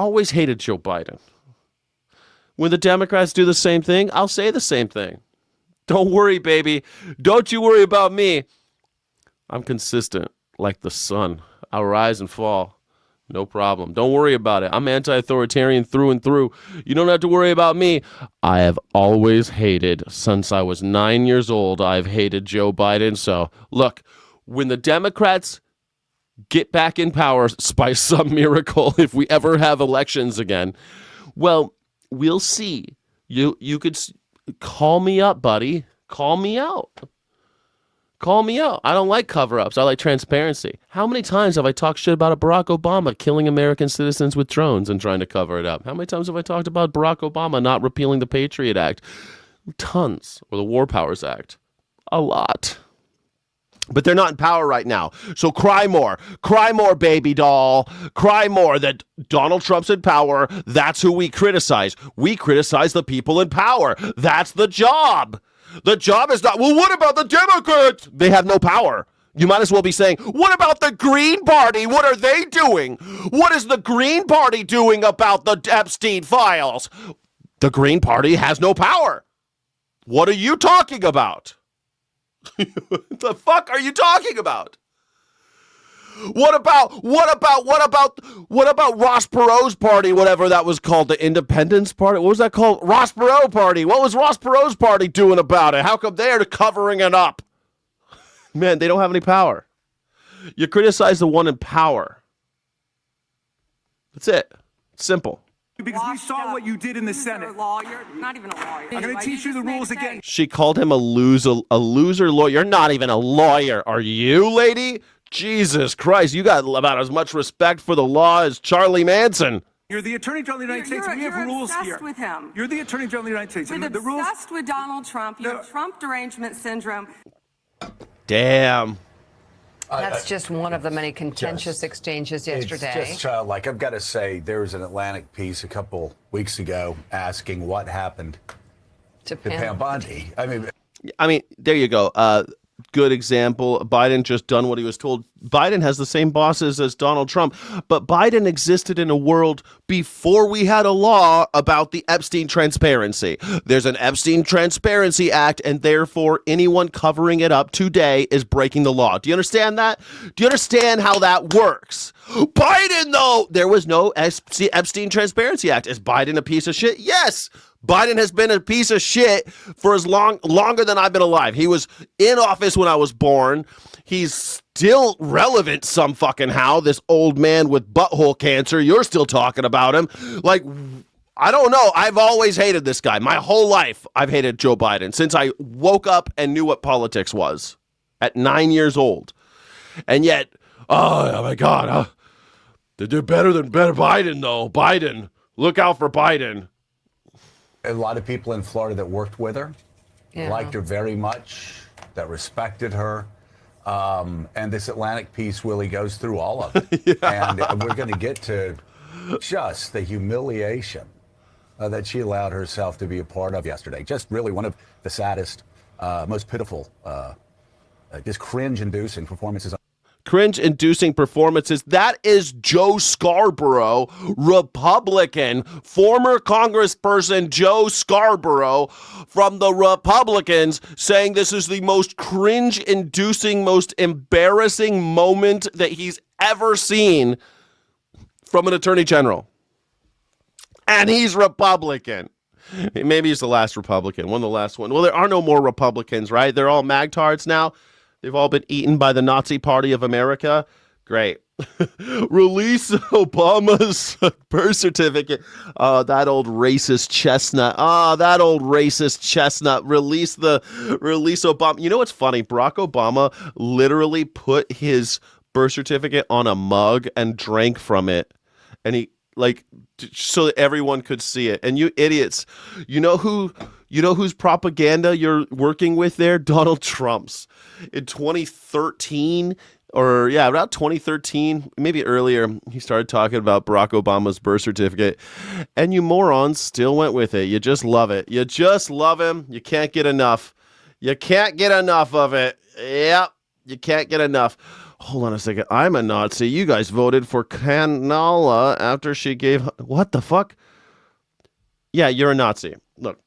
always hated Joe Biden. When the Democrats do the same thing, I'll say the same thing. Don't worry, baby. Don't you worry about me. I'm consistent like the sun. I'll rise and fall. No problem. Don't worry about it. I'm anti-authoritarian through and through. You don't have to worry about me. I have always hated, since I was 9 years old, I've hated Joe Biden. So, look, when the Democrats get back in power by some miracle, if we ever have elections again, well, we'll see. You could call me up, buddy. Call me out. Call me out. I don't like cover-ups. I like transparency. How many times have I talked shit about Barack Obama killing American citizens with drones and trying to cover it up? How many times have I talked about Barack Obama not repealing the Patriot Act? Tons. Or the War Powers Act. A lot. But they're not in power right now. So cry more. Cry more, baby doll. Cry more that Donald Trump's in power. That's who we criticize. We criticize the people in power. That's the job. The job is not, well, what about the Democrats? They have no power. You might as well be saying, what about the Green Party? What are they doing? What is the Green Party doing about the Epstein files? The Green Party has no power. What are you talking about? What the fuck are you talking about? What about Ross Perot's party, whatever that was called, the Independence Party? What was that called? Ross Perot Party. What was Ross Perot's party doing about it? How come they're covering it up? Man, they don't have any power. You criticize the one in power. That's it. It's simple. Because we saw what you did in the Senate. You're a lawyer, not even a lawyer. I'm going to teach you the rules again. She called him a loser lawyer. You're not even a lawyer. Are you, lady? Jesus Christ, you got about as much respect for the law as Charlie Manson. You're the Attorney General of the United States. We have rules here. You're obsessed with him. You're the Attorney General of the United States. You're The rules. obsessed with Donald Trump. You have Trump derangement syndrome. Damn. That's just one of the many contentious exchanges yesterday. It's just childlike. I've got to say, there was an Atlantic piece a couple weeks ago asking what happened to Pam Bondi. I mean, there you go. Good example. Biden just done what he was told. Biden has the same bosses as Donald Trump, but Biden existed in a world before we had a law about the Epstein transparency. There's an Epstein Transparency Act, and therefore anyone covering it up today is breaking the law. Do you understand that? Do you understand how that works? Biden, though, there was no Epstein Transparency Act. Is Biden a piece of shit? Yes. Biden has been a piece of shit for longer than I've been alive. He was in office when I was born. He's still relevant some fucking how. This old man with butthole cancer. You're still talking about him. Like, I don't know. I've always hated this guy. My whole life, I've hated Joe Biden since I woke up and knew what politics was at 9 years old. And yet, oh my God, they're better than Biden, though. Biden, look out for Biden. A lot of people in Florida that worked with her liked her very much, that respected her. And this Atlantic piece really goes through all of it. And we're going to get to just the humiliation that she allowed herself to be a part of yesterday. Just really one of the saddest, most pitiful, just cringe-inducing performances. Cringe-inducing performances. That is Joe Scarborough, Republican, former Congressperson Joe Scarborough from the Republicans, saying this is the most cringe-inducing, most embarrassing moment that he's ever seen from an attorney general. And he's Republican. Maybe he's the last Republican, one of the last ones. Well, there are no more Republicans, right? They're all magtards now. They've all been eaten by the Nazi Party of America. Great. Release Obama's birth certificate. Oh, that old racist chestnut. That old racist chestnut. Release Obama. You know what's funny? Barack Obama literally put his birth certificate on a mug and drank from it. And he, so that everyone could see it. And you idiots, you know whose propaganda you're working with there? Donald Trump's. In 2013, about 2013, maybe earlier, he started talking about Barack Obama's birth certificate, and you morons still went with it. You just love it. You just love him. You can't get enough. You can't get enough of it. Yep, you can't get enough. Hold on a second. I'm a Nazi. You guys voted for Kanala after she gave. What the fuck? Yeah, you're a Nazi. Look.